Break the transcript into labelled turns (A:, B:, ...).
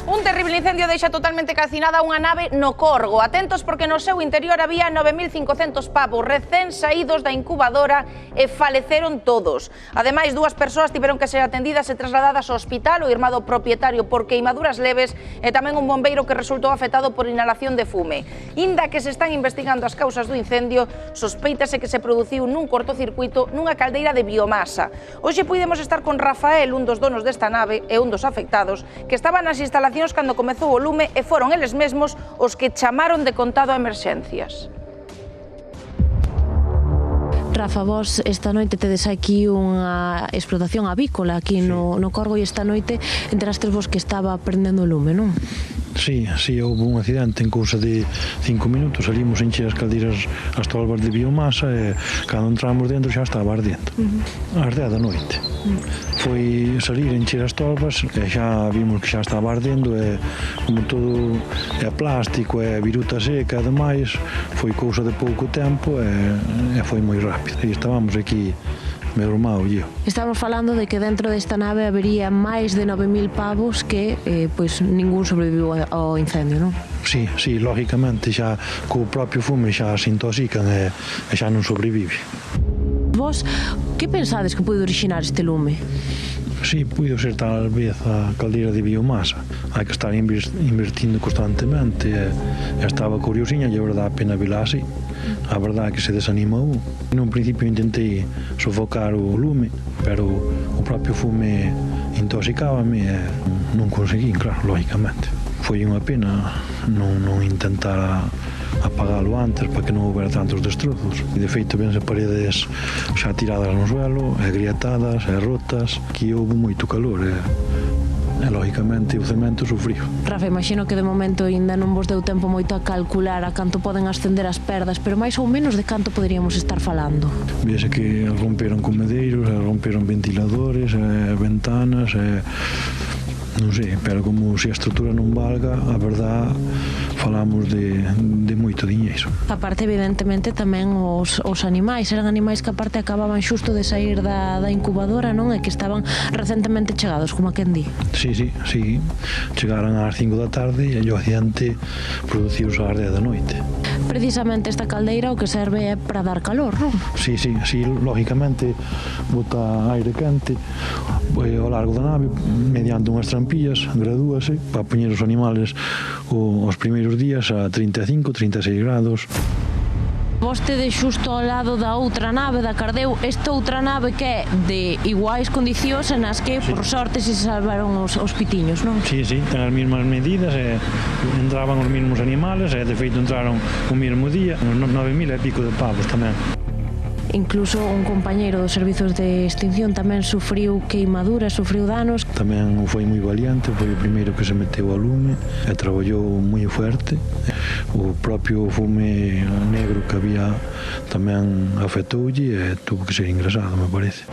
A: Un terrible incendio deixa totalmente calcinada unha nave no Corgo. Atentos porque no seu interior había 9.500 pavos recén saídos da incubadora e faleceron todos. Ademais, 2 persoas tiveron que ser atendidas e trasladadas ao hospital, o irmán do propietario por queimaduras leves e tamén un bombeiro que resultou afectado por inhalación de fume. Inda que se están investigando as causas do incendio, sospeítase que se produciu nun cortocircuito nunha caldeira de biomasa. Hoxe puidemos estar con Rafael, un dos donos desta nave e un dos afectados, que estaban nas instalacións cando comezou o lume e foron eles mesmos os que chamaron de contado a emerxencias.
B: Rafa, vos esta noite tedes aquí unha explotación avícola aquí no Corgo e esta noite enterastes vos que estaba prendendo o lume, non?
C: Sí, houve un accidente en cousa de 5 minutos, salimos a encher as caldeiras, as tolvas de biomasa e cando entramos dentro xa estaba ardendo, ás 10 da noite. Foi salir a encher as tolvas e xa vimos que xa estaba ardendo e como todo é plástico, é viruta seca e demais, foi cousa de pouco tempo e foi moi rápido. E estábamos aquí meu irmão e eu.
B: Estamos falando de que dentro desta nave habería máis de 9.000 pavos que pois ningún sobreviviu ao incendio, non?
C: Sí, lógicamente xa co propio fume xa se intoxican e xa non sobrevive.
B: Vos, que pensades que pode orixinar este lume?
C: Sí, puido ser tal vez a caldeira de biomasa. Hai que estar invertindo constantemente e estaba curiosiña e a verdade a pena vela así. A verdade é que se desanimou. Nun principio intentei sofocar o lume, pero o propio fume intoxicábame e non conseguí, claro, lógicamente. Foi unha pena non intentar apagalo antes para que non houbera tantos destrozos. De feito, vense paredes xa tiradas no suelo, agrietadas, rotas, que houve moito calor e lógicamente o cemento sufriu.
B: Rafa, imagino que de momento ainda non vos deu tempo moito a calcular a canto poden ascender as perdas, pero máis ou menos de canto poderíamos estar falando?
C: Vese que romperon comedeiros, romperon ventiladores, ventanas, non sei, pero como se a estrutura non valga, a verdad, falamos de moito diñeiro.
B: Aparte, evidentemente, tamén os animais, eran animais que aparte acababan xusto de sair da incubadora, non? E que estaban recentemente chegados, como a quen di.
C: Sí, chegaran ás 5 da tarde e o accidente produciuse ás 10 da noite.
B: Precisamente esta caldeira o que serve é para dar calor, non?
C: Sí, lógicamente bota aire quente ao largo da nave mediante unhas trampillas, gradúase para poñer os animales os primeiros días a 35, 36 grados.
B: Vos tedes xusto ao lado da outra nave, da Cardeu, esta outra nave que é de iguais condicións en as que, por sorte, se salvaron os pitiños, non?
C: Sí, ten as mesmas medidas, entraban os mesmos animales, de feito entraron o mesmo día, 9.000 e pico de pavos tamén.
B: Incluso un compañeiro dos servizos de extinción tamén sufriu queimaduras, sufriu danos.
C: Tamén foi moi valiente, foi o primeiro que se meteu ao lume e traballou moi fuerte. O propio fume negro que había tamén afectoulle e tuvo que ser ingresado, me parece.